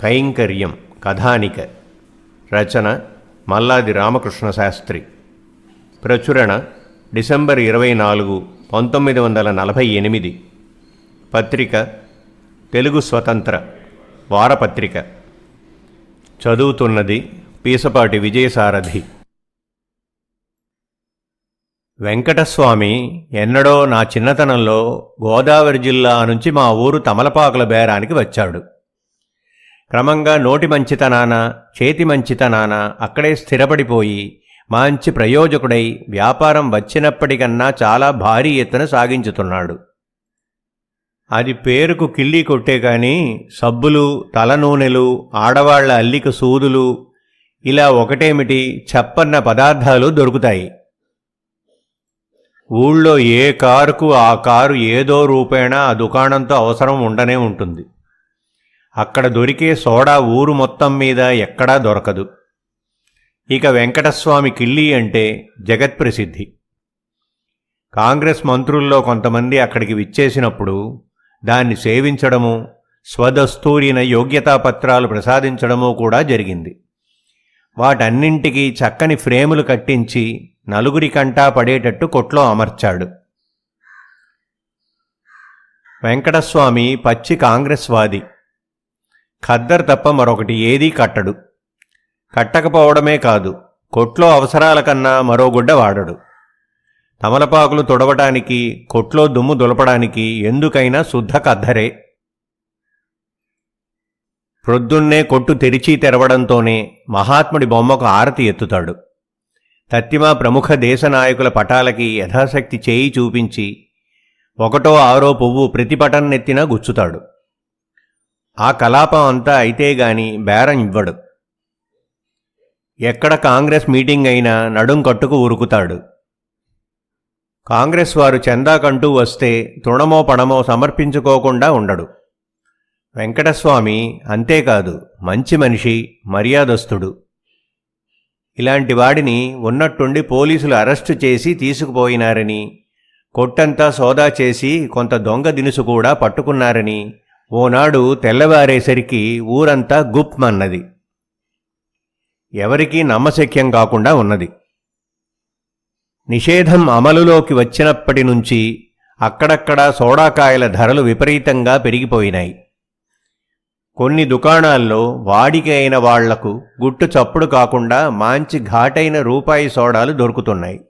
కైంకర్యం కథానిక. రచన మల్లాది రామకృష్ణ శాస్త్రి. ప్రచురణ డిసెంబర్ 24, 1948. పత్రిక తెలుగు స్వతంత్ర వారపత్రిక. చదువుతున్నది పీసపాటి విజయసారథి. వెంకటస్వామి ఎన్నడో నా చిన్నతనంలో గోదావరి జిల్లా నుంచి మా ఊరు తమలపాకుల బేరానికి వచ్చాడు. క్రమంగా నోటి మంచితనాన, చేతి మంచితనాన అక్కడే స్థిరపడిపోయి మంచి ప్రయోజకుడై వ్యాపారం వచ్చినప్పటికన్నా చాలా భారీ ఎత్తున సాగించుతున్నాడు. అది పేరుకు కిళ్ళీ కొట్టే కానీ సబ్బులు, తలనూనెలు, ఆడవాళ్ల అల్లిక సూదులు, ఇలా ఒకటేమిటి చెప్పన్న పదార్థాలు దొరుకుతాయి. ఊళ్ళో ఏ కారుకు ఆ కారు ఏదో రూపేణా ఆ దుకాణంతో అవసరం ఉండనే ఉంటుంది. అక్కడ దొరికే సోడా ఊరు మొత్తం మీద ఎక్కడా దొరకదు. ఇక వెంకటస్వామి కిళ్ళీ అంటే జగత్ప్రసిద్ధి. కాంగ్రెస్ మంత్రుల్లో కొంతమంది అక్కడికి విచ్చేసినప్పుడు దాన్ని సేవించడము, స్వదస్తూరిన యోగ్యతాపత్రాలు ప్రసాదించడము కూడా జరిగింది. వాటన్నింటికీ చక్కని ఫ్రేములు కట్టించి నలుగురి కంటా పడేటట్టు కొట్లో అమర్చాడు. వెంకటస్వామి పచ్చి కాంగ్రెస్ వాది. ఖద్దరు తప్ప మరొకటి ఏదీ కట్టడు. కట్టకపోవడమే కాదు, కొట్లో అవసరాల కన్నా మరో గుడ్డ వాడడు. తమలపాకులు తొడవటానికి, కొట్లో దుమ్ము దులపడానికి ఎందుకైనా శుద్ధ ఖద్దరే. ప్రొద్దున్నే కొట్టు తెరిచి తెరవడంతోనే మహాత్ముడి బొమ్మకు ఆరతి ఎత్తుతాడు. తత్తిమా ప్రముఖ దేశ నాయకుల పటాలకి యథాశక్తి చేయి చూపించి 1, 6 పువ్వు ప్రతిపటన్నెత్తినా గుచ్చుతాడు. ఆ కలాపం అంతా అయితే గాని బేరం ఇవ్వడు. ఎక్కడ కాంగ్రెస్ మీటింగ్ అయినా నడుం కట్టుకు ఉరుకుతాడు. కాంగ్రెస్ వారు చందాకంటూ వస్తే తృణమో పణమో సమర్పించుకోకుండా ఉండడు. వెంకటస్వామి అంతేకాదు, మంచి మనిషి, మర్యాదస్తుడు. ఇలాంటి వాడిని ఉన్నట్టుండి పోలీసులు అరెస్టు చేసి తీసుకుపోయినారని, కొట్టంతా సోదా చేసి కొంత దొంగ దినుసు కూడా పట్టుకున్నారని ఓనాడు తెల్లవారేసరికి ఊరంతా గుప్మన్నది. ఎవరికీ నమ్మశక్యం కాకుండా ఉన్నది. నిషేధం అమలులోకి వచ్చినప్పటి నుంచి అక్కడక్కడా సోడాకాయల ధరలు విపరీతంగా పెరిగిపోయినాయి. కొన్ని దుకాణాల్లో వాడికి అయిన వాళ్లకు గుట్టు చప్పుడు కాకుండా మంచి ఘాటైన రూపాయి సోడాలు దొరుకుతున్నాయి.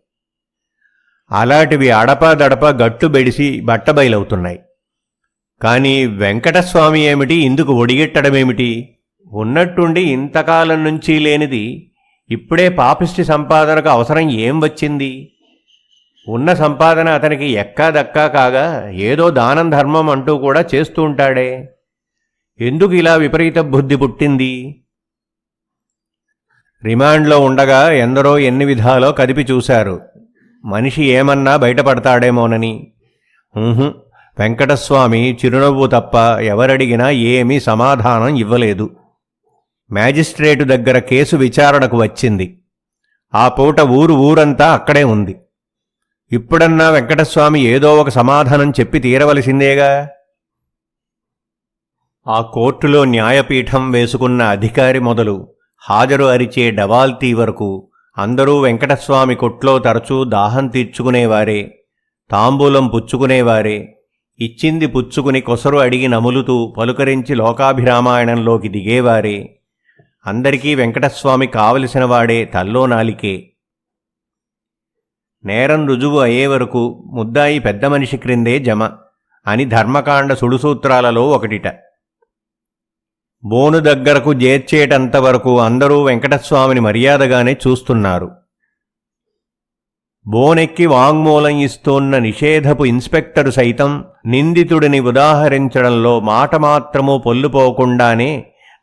అలాంటివి అడపాదడపా గట్టు బెడిసి బట్టబయలవుతున్నాయి. కానీ వెంకటస్వామి ఏమిటి ఇందుకు ఒడిగెట్టడమేమిటి? ఉన్నట్టుండి ఇంతకాలం నుంచి లేనిది ఇప్పుడే పాపిష్టి సంపాదనకు అవసరం ఏం వచ్చింది? ఉన్న సంపాదన అతనికి ఎక్కాదక్కా కాగా ఏదో దానం ధర్మం అంటూ కూడా చేస్తూ ఉంటాడే. ఎందుకు ఇలా విపరీత బుద్ధి పుట్టింది? రిమాండ్లో ఉండగా ఎందరో ఎన్ని విధాలో కదిపి చూశారు. మనిషి ఏమన్నా బయటపడతాడేమోనని. వెంకటస్వామి చిరునవ్వు తప్ప ఎవరడిగినా ఏమీ సమాధానం ఇవ్వలేదు. మ్యాజిస్ట్రేటు దగ్గర కేసు విచారణకు వచ్చింది. ఆ పూట ఊరంతా అక్కడే ఉంది. ఇప్పుడన్నా వెంకటస్వామి ఏదో ఒక సమాధానం చెప్పి తీరవలసిందేగా. ఆ కోర్టులో న్యాయపీఠం వేసుకున్న అధికారి మొదలు హాజరు అరిచే డవాల్తీ వరకు అందరూ వెంకటస్వామి కొట్లో తరచూ దాహం తీర్చుకునేవారే, తాంబూలం పుచ్చుకునేవారే, ఇచ్చింది పుచ్చుకుని కొసరు అడిగి నములుతూ పలుకరించి లోకాభిరామాయణంలోకి దిగేవారే. అందరికీ వెంకటస్వామి కావలసిన వాడే తల్లో నాలికే. నేరం రుజువు అయ్యే వరకు ముద్దాయి పెద్ద మనిషి క్రిందే జమ అని ధర్మకాండ సుడుసూత్రాలలో ఒకటిట. బోను దగ్గరకు చేర్చేటంతవరకు అందరూ వెంకటస్వామిని మర్యాదగానే చూస్తున్నారు. బోనెక్కి వాంగ్మూలం ఇస్తోన్న నిషేధపు ఇన్స్పెక్టరు సైతం నిందితుడిని ఉదాహరించడంలో మాట మాత్రమూ పొల్లుపోకుండానే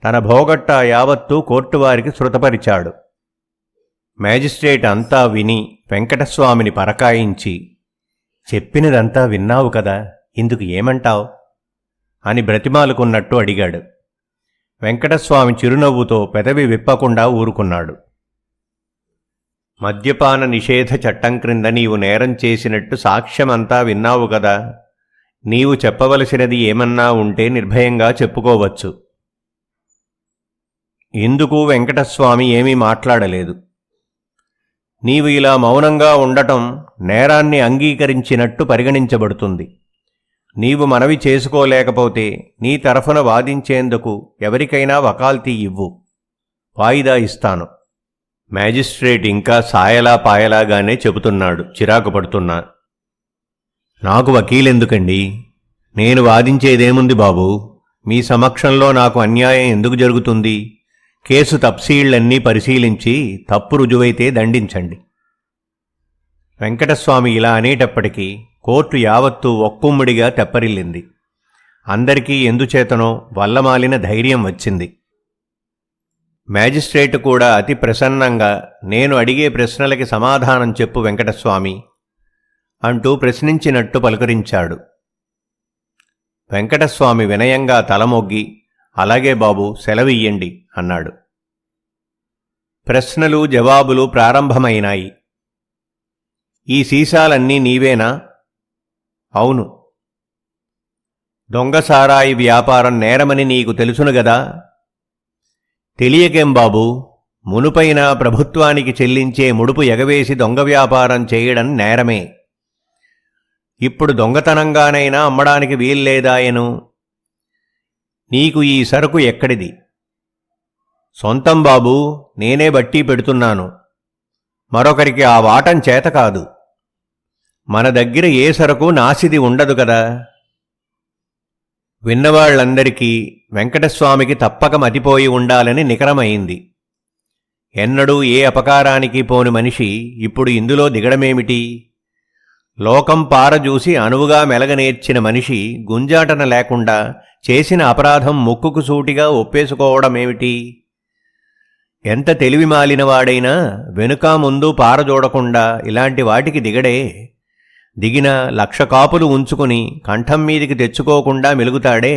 తన భోగట్టా యావత్తూ కోర్టువారికి శృతపరిచాడు. మ్యాజిస్ట్రేట్ అంతా విని వెంకటస్వామిని పరకాయించి, చెప్పినదంతా విన్నావు కదా, ఇందుకు ఏమంటావు అని బ్రతిమాలుకున్నట్టు అడిగాడు. వెంకటస్వామి చిరునవ్వుతో పెదవి విప్పకుండా ఊరుకున్నాడు. మద్యపాన నిషేధ చట్టం క్రింద నీవు నేరం చేసినట్టు సాక్ష్యమంతా విన్నావు కదా, నీవు చెప్పవలసినది ఏమన్నా ఉంటే నిర్భయంగా చెప్పుకోవచ్చు. ఇందుకు వెంకటస్వామి ఏమీ మాట్లాడలేదు. నీవు ఇలా మౌనంగా ఉండటం నేరాన్ని అంగీకరించినట్టు పరిగణించబడుతుంది. నీవు మనవి చేసుకోలేకపోతే నీ తరఫున వాదించేందుకు ఎవరికైనా వకాల్తీ ఇవ్వు, వాయిదా ఇస్తాను. మ్యాజిస్ట్రేట్ ఇంకా సాయలా పాయలాగానే చెబుతున్నాడు, చిరాకు పడుతున్నా. నాకు వకీలెందుకండి? నేను వాదించేదేముంది బాబూ? మీ సమక్షంలో నాకు అన్యాయం ఎందుకు జరుగుతుంది? కేసు తప్సీళ్లన్నీ పరిశీలించి తప్పు రుజువైతే దండించండి. వెంకటస్వామి ఇలా అనేటప్పటికీ కోర్టు యావత్తూ ఒక్కుమ్ముడిగా తెప్పరిల్లింది. అందరికీ ఎందుచేతనో వల్లమాలిన ధైర్యం వచ్చింది. మ్యాజిస్ట్రేటు కూడా అతి ప్రసన్నంగా, నేను అడిగే ప్రశ్నలకి సమాధానం చెప్పు వెంకటస్వామి అంటూ ప్రశ్నించినట్టు పలుకరించాడు. వెంకటస్వామి వినయంగా తలమొగ్గి, అలాగే బాబు, సెలవియ్యండి అన్నాడు. ప్రశ్నలు జవాబులు ప్రారంభమైనాయి. ఈ సీసాలన్నీ నీవేనా? అవును. దొంగసారాయి వ్యాపారం నేరమని నీకు తెలుసునుగదా? తెలియకేం బాబూ, మునుపైన ప్రభుత్వానికి చెల్లించే ముడుపు ఎగవేసి దొంగ వ్యాపారం చేయడం నేరమే. ఇప్పుడు దొంగతనంగానైనా అమ్మడానికి వీల్లేదాయను. నీకు ఈ సరుకు ఎక్కడిది? సొంతం బాబూ, నేనే బట్టి పెడుతున్నాను. మరొకరికి ఆ వాటం చేత కాదు. మన దగ్గర ఏ సరుకు నాసిది ఉండదు కదా. విన్నవాళ్లందరికీ వెంకటస్వామికి తప్పక మతిపోయి ఉండాలని నికరమైంది. ఎన్నడూ ఏ అపకారానికి పోని మనిషి ఇప్పుడు ఇందులో దిగడమేమిటి? లోకం పారజూసి అనువుగా మెలగనేర్చిన మనిషి గుంజాటన లేకుండా చేసిన అపరాధం ముక్కుకు సూటిగా ఒప్పేసుకోవడమేమిటి? ఎంత తెలివి మాలినవాడైనా వెనుక ముందు పారజూడకుండా ఇలాంటి వాటికి దిగడే. దిగిన 1,00,000 కాపులు ఉంచుకుని కంఠం మీదికి తెచ్చుకోకుండా మెలుగుతాడే.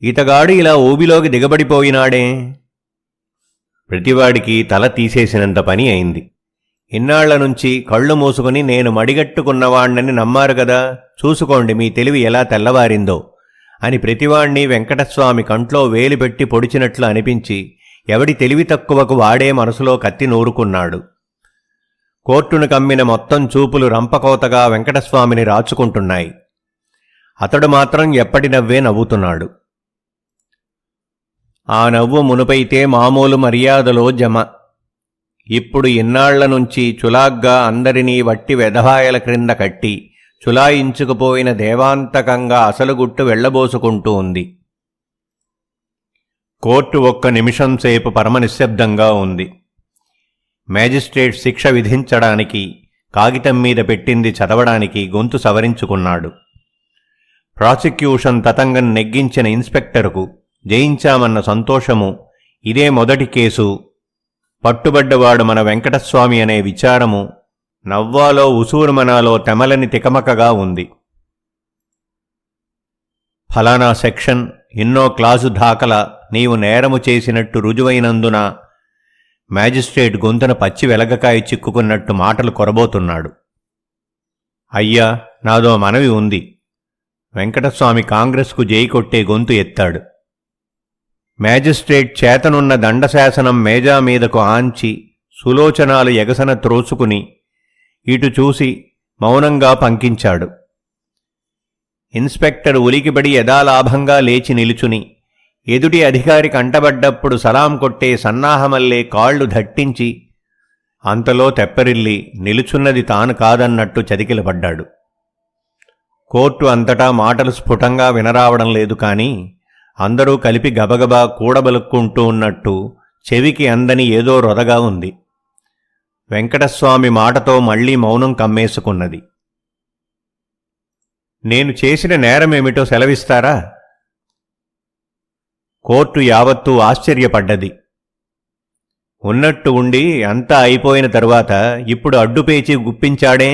ఇతగాడు ఇలా ఊబిలోకి దిగబడిపోయినాడే. ప్రతివాడికి తల తీసేసినంత పని అయింది. ఇన్నాళ్ల నుంచి కళ్ళు మూసుకుని నేను మడిగట్టుకున్నవాణ్ణని నమ్మారు గదా, చూసుకోండి మీ తెలివి ఎలా తెల్లవారిందో అని ప్రతివాణ్ణి వెంకటస్వామి కంట్లో వేలిపెట్టి పొడిచినట్లు అనిపించి ఎవడి తెలివి తక్కువకు వాడే మనసులో కత్తి నూరుకున్నాడు. కోర్టును కమ్మిన మొత్తం చూపులు రంపకోతగా వెంకటస్వామిని రాచుకుంటున్నాయి. అతడు మాత్రం ఎప్పటి నవ్వే నవ్వుతున్నాడు. ఆ నవ్వు మునుపైతే మామూలు మర్యాదలో జమ. ఇప్పుడు ఇన్నాళ్ల నుంచి చులాగ్గా అందరినీ వట్టి వెధవాయల క్రింద కట్టి చులాయించుకుపోయిన దేవాంతకంగా అసలు గుట్టు వెళ్లబోసుకుంటూ ఉంది. కోర్టు ఒక్క నిమిషం సేపు పరమనిశ్శబ్దంగా ఉంది. మ్యాజిస్ట్రేట్ శిక్ష విధించడానికి కాగితం మీద పెట్టింది చదవడానికి గొంతు సవరించుకున్నాడు. ప్రాసిక్యూషన్ తతంగం నెగ్గించిన ఇన్స్పెక్టరుకు జయించామన్న సంతోషము, ఇదే మొదటి కేసు, పట్టుబడ్డవాడు మన వెంకటస్వామి అనే విచారము నవ్వాలో ఉసూరుమనాలో తెమలని తికమకగా ఉంది. ఫలానా సెక్షన్, ఎన్నో క్లాసు దాఖల నీవు నేరము చేసినట్టు రుజువైనందున మ్యాజిస్ట్రేట్ గొంతున పచ్చి వెలగకాయ చిక్కుకున్నట్టు మాటలు కొరబోతున్నాడు. అయ్యా, నాదో మనవి ఉంది. వెంకటస్వామి కాంగ్రెస్కు జై కొట్టే గొంతు ఎత్తాడు. మ్యాజిస్ట్రేట్ చేతనున్న దండశాసనం మేజా మీదకు ఆంచి సులోచనాలు ఎగసన త్రోసుకుని ఇటు చూసి మౌనంగా పంకించాడు. ఇన్స్పెక్టర్ ఉలికిబడి యథాలాభంగా లేచి నిలుచుని ఎదుటి అధికారి కంటబడ్డప్పుడు సలాం కొట్టే సన్నాహమల్లే కాళ్లు ధట్టించి అంతలో తెప్పరిల్లి నిలుచున్నది తాను కాదన్నట్టు చతికిలపడ్డాడు. కోర్టు అంతటా మాటలు స్ఫుటంగా వినరావడం లేదు, కానీ అందరూ కలిపి గబగబా కూడబలుక్కుంటూ ఉన్నట్టు చెవికి అందని ఏదో రొదగా ఉంది. వెంకటస్వామి మాటతో మళ్లీ మౌనం కమ్మేసుకున్నది. నేను చేసిన నేరమేమిటో సెలవిస్తారా? కోర్టు యావత్తూ ఆశ్చర్యపడ్డది. ఉన్నట్టు ఉండి అంతా అయిపోయిన తరువాత ఇప్పుడు అడ్డుపేచి గుప్పించాడే,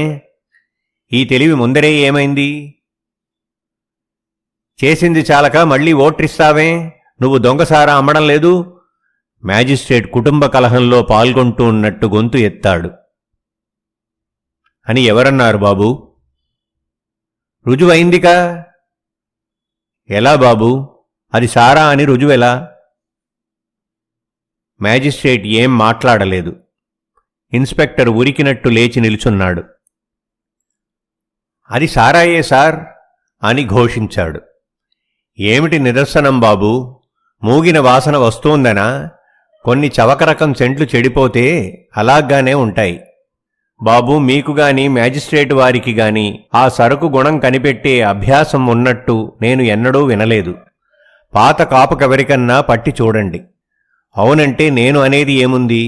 ఈ తెలివి ముందరే ఏమైంది? చేసింది చాలక మళ్లీ ఓట్రిస్తావే? నువ్వు దొంగసారా అమ్మడం లేదు? మ్యాజిస్ట్రేట్ కుటుంబ కలహంలో పాల్గొంటూ ఉన్నట్టు గొంతు ఎత్తాడు. అని ఎవరన్నారు బాబూ? రుజువైందికా? ఎలా బాబూ, అది సారా అని రుజువెలా? మ్యాజిస్ట్రేట్ ఏం మాట్లాడలేదు. ఇన్స్పెక్టర్ ఉరికినట్టు లేచి నిలుచున్నాడు. అది సారాయే సార్ అని ఘోషించాడు. ఏమిటి నిదర్శనం బాబూ? మూగిన వాసన వస్తోందనా? కొన్ని చవకరకం సెంట్లు చెడిపోతే అలాగ్గానే ఉంటాయి బాబూ. మీకు గాని మ్యాజిస్ట్రేటు వారికి గాని ఆ సరుకు గుణం కనిపెట్టే అభ్యాసం ఉన్నట్టు నేను ఎన్నడూ వినలేదు. పాత కాపుకెవరికన్నా పట్టి చూడండి. అవునంటే నేను అనేది ఏముంది?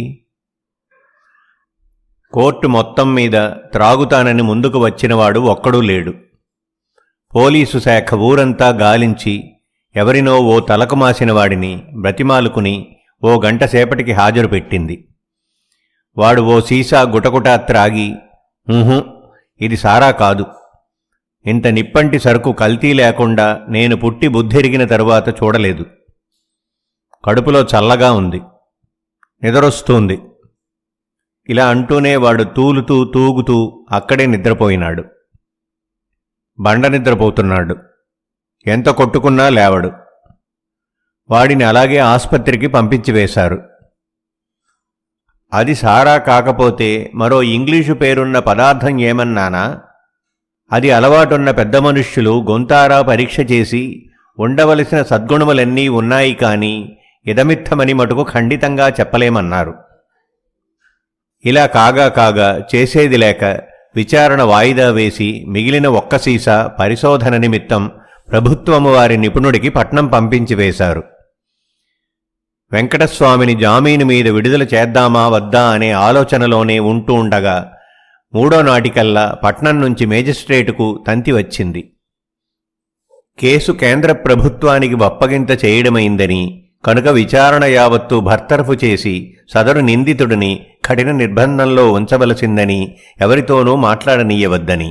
కోర్టు మొత్తం మీద త్రాగుతానని ముందుకు వచ్చినవాడు ఒక్కడూ లేడు. పోలీసు శాఖ ఊరంతా గాలించి ఎవరినో ఓ తలకు మాసిన వాడిని బ్రతిమాలుకుని ఓ గంట సేపటికి హాజరు పెట్టింది. వాడు ఓ సీసా గుటగుటా త్రాగి, ఇది సారా కాదు. ఇంత నిప్పంటి సరుకు కల్తీ లేకుండా నేను పుట్టి బుద్ధిరిగిన తరువాత చూడలేదు. కడుపులో చల్లగా ఉంది, నిద్రొస్తోంది. ఇలా అంటూనే వాడు తూలుతూ తూగుతూ అక్కడే నిద్రపోయినాడు. బండ నిద్రపోతున్నాడు. ఎంత కొట్టుకున్నా లేవడు. వాడిని అలాగే ఆస్పత్రికి పంపించివేశారు. అది సారా కాకపోతే మరో ఇంగ్లీషు పేరున్న పదార్థం ఏమన్నానా? అది అలవాటున్న పెద్ద మనుష్యులు గొంతారా పరీక్ష చేసి ఉండవలసిన సద్గుణములన్నీ ఉన్నాయి కానీ ఇదమిత్తమని మటుకు ఖండితంగా చెప్పలేమన్నారు. ఇలా కాగా చేసేది లేక విచారణ వాయిదా వేసి మిగిలిన ఒక్క సీసా పరిశోధన నిమిత్తం ప్రభుత్వము వారి నిపుణుడికి పట్నం పంపించి వేశారు. వెంకటస్వామిని జామీను మీద విడుదల చేద్దామా వద్దా అనే ఆలోచనలోనే ఉంటూ ఉండగా మూడో నాటికల్లా పట్నం నుంచి మేజిస్ట్రేటుకు తంతి వచ్చింది. కేసు కేంద్ర ప్రభుత్వానికి వప్పగింత చేయడమైందని, కనుక విచారణ యావత్తు భర్తరఫు చేసి సదరు నిందితుడిని కఠిన నిర్బంధంలో ఉంచవలసిందని, ఎవరితోనూ మాట్లాడనీయవద్దని.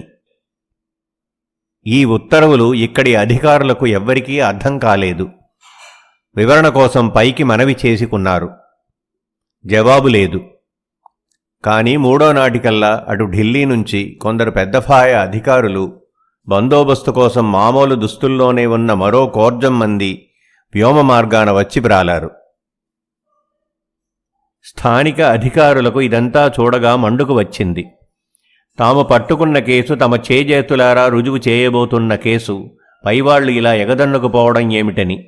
ఈ ఉత్తర్వులు ఇక్కడి అధికారులకు ఎవ్వరికీ అర్థం కాలేదు. వివరణ కోసం పైకి మనవి చేసుకున్నారు. జవాబు లేదు. కానీ మూడో నాటికల్లా అటు ఢిల్లీ నుంచి కొందరు పెద్దఫాయ అధికారులు బందోబస్తు కోసం మామూలు దుస్తుల్లోనే ఉన్న మరో కోర్జం మంది వ్యోమ మార్గాన వచ్చి ప్రాలారు. స్థానిక అధికారులకు ఇదంతా చూడగా మండుకు వచ్చింది. తాము పట్టుకున్న కేసు తమ చేజేతులారా రుజువు చేయబోతున్న కేసు పైవాళ్లు ఇలా ఎగదన్నుకుపోవడం ఏమిటని.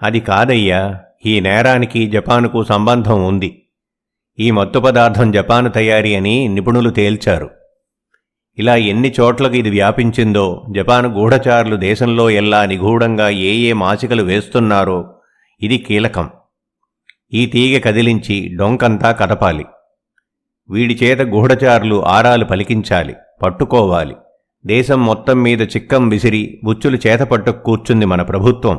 అది కాదయ్యా, ఈ నేరానికి జపానుకు సంబంధం ఉంది. ఈ మత్తు పదార్థం జపాను తయారీ అని నిపుణులు తేల్చారు. ఇలా ఎన్ని చోట్లకు ఇది వ్యాపించిందో, జపాను గూఢచారులు దేశంలో ఎల్లా నిగూఢంగా ఏ మాసికలు వేస్తున్నారో ఇది కీలకం. ఈ తీగ కదిలించి డొంకంతా కదపాలి. వీడి చేత గూఢచారులు ఆరాలు పలికించాలి, పట్టుకోవాలి. దేశం మొత్తం మీద చిక్కం విసిరి బుచ్చులు చేతపట్టు కూర్చుంది మన ప్రభుత్వం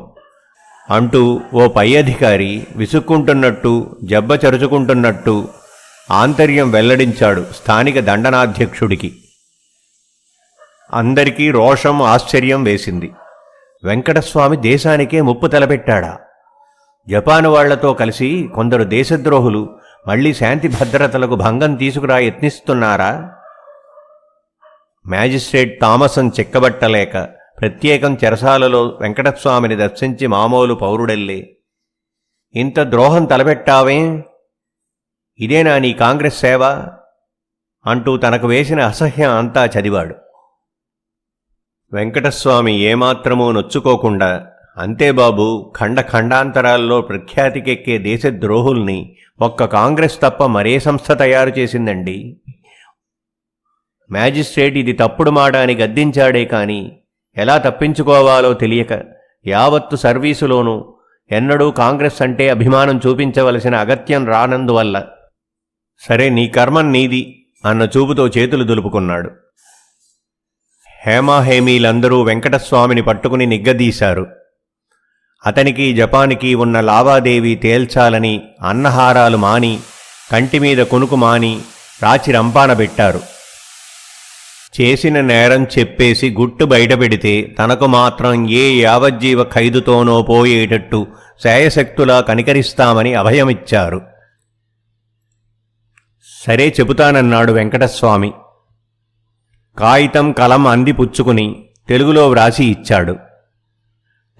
అంటూ ఓ పై అధికారి విసుక్కుంటున్నట్టు, జబ్బ చరుచుకుంటున్నట్టు ఆంతర్యం వెల్లడించాడు స్థానిక దండనాధ్యక్షుడికి. అందరికీ రోషం, ఆశ్చర్యం వేసింది. వెంకటస్వామి దేశానికే ముప్పు తలపెట్టాడా? జపాను వాళ్లతో కలిసి కొందరు దేశద్రోహులు మళ్లీ శాంతి భద్రతలకు భంగం తీసుకురా యత్నిస్తున్నారా? మ్యాజిస్ట్రేట్ థామసన్ చిక్కబట్టలేక ప్రత్యేకం చెరసాలలో వెంకటస్వామిని దర్శించి మామూలు పౌరుడెల్లే, ఇంత ద్రోహం తలపెట్టావే, ఇదేనా నీ కాంగ్రెస్ సేవ అంటూ తనకు వేసిన అసహ్యం అంతా చదివాడు. వెంకటస్వామి ఏమాత్రమూ నొచ్చుకోకుండా, అంతే బాబూ, ఖండాంతరాల్లో ప్రఖ్యాతికెక్కే దేశద్రోహుల్ని ఒక్క కాంగ్రెస్ తప్ప మరే సంస్థ తయారు చేసిందండి. మ్యాజిస్ట్రేట్ ఇది తప్పుడు మాట అని గద్దించాడే కాని ఎలా తప్పించుకోవాలో తెలియక యావత్తు సర్వీసులోనూ ఎన్నడూ కాంగ్రెస్ అంటే అభిమానం చూపించవలసిన అగత్యం రానందువల్ల, సరే నీ కర్మం నీది అన్న చూపుతో చేతులు దులుపుకున్నాడు. హేమాహేమీలందరూ వెంకటస్వామిని పట్టుకుని నిగ్గదీశారు. అతనికి జపానికి ఉన్న లావాదేవీ తేల్చాలని అన్నహారాలు మాని, కంటిమీద కొనుకు మాని రాచి రంపాన పెట్టారు. చేసిన నేరం చెప్పేసి గుట్టు బయటపెడితే తనకు మాత్రం ఏ యావజ్జీవ ఖైదుతోనో పోయేటట్టు శాయశక్తులా కనికరిస్తామని అభయమిచ్చారు. సరే చెబుతానన్నాడు వెంకటస్వామి. కాగితం కలం అందిపుచ్చుకుని తెలుగులో వ్రాసి ఇచ్చాడు.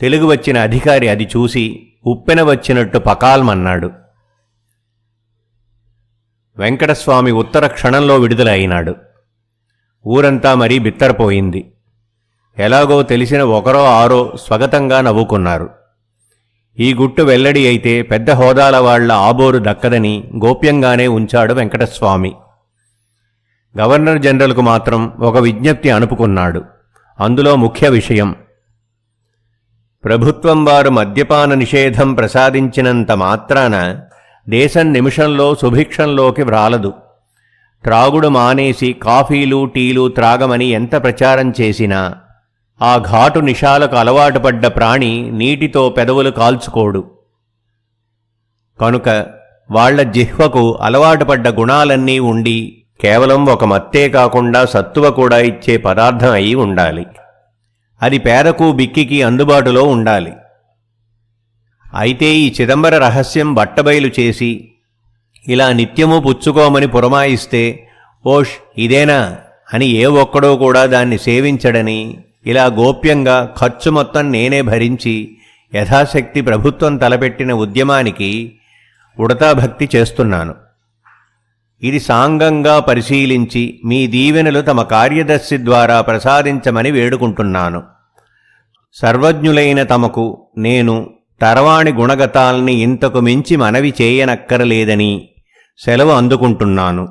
తెలుగు వచ్చిన అధికారి అది చూసి ఉప్పెన వచ్చినట్టు పకాల్మన్నాడు. వెంకటస్వామి ఉత్తర క్షణంలో విడుదల అయినాడు. ఊరంతా మరీ బిత్తరపోయింది. ఎలాగో తెలిసిన ఒకరో ఆరో స్వగతంగా నవ్వుకున్నారు. ఈ గుట్టు వెల్లడి అయితే పెద్ద హోదాల వాళ్ల ఆబోరు దక్కదని గోప్యంగానే ఉంచాడు వెంకటస్వామి. గవర్నర్ జనరల్కు మాత్రం ఒక విజ్ఞప్తి అనుపుకున్నాడు. అందులో ముఖ్య విషయం, ప్రభుత్వం వారు మద్యపాన నిషేధం ప్రసాదించినంత మాత్రాన దేశం నిమిషంలో సుభిక్షంలోకి వ్రాలదు. త్రాగుడు మానేసి కాఫీలు టీలు త్రాగమని ఎంత ప్రచారం చేసినా ఆ ఘాటు నిషాలకు అలవాటు పడ్డ ప్రాణి నీటితో పెదవులు కాల్చుకోడు. కనుక వాళ్ల జిహ్వకు అలవాటు పడ్డ గుణాలన్నీ ఉండి కేవలం ఒక మత్తే కాకుండా సత్తువ కూడా ఇచ్చే పదార్థం అయి ఉండాలి. అది పేదకు బిక్కికి అందుబాటులో ఉండాలి. అయితే ఈ చిదంబర రహస్యం బట్టబయలు చేసి ఇలా నిత్యము పుచ్చుకోమని పురమాయిస్తే ఓష్ ఇదేనా అని ఏ ఒక్కడో కూడా దాన్ని సేవించడని ఇలా గోప్యంగా ఖర్చు మొత్తం నేనే భరించి యథాశక్తి ప్రభుత్వం తలపెట్టిన ఉద్యమానికి ఉడతాభక్తి చేస్తున్నాను. ఇది సాంగంగా పరిశీలించి మీ దీవెనలు తమ కార్యదర్శి ద్వారా ప్రసాదించమని వేడుకుంటున్నాను. సర్వజ్ఞులైన తమకు నేను తర్వాణి గుణగతాల్ని ఇంతకు మించి మనవి చేయనక్కరలేదని సెలవు అందుకుంటున్నాను.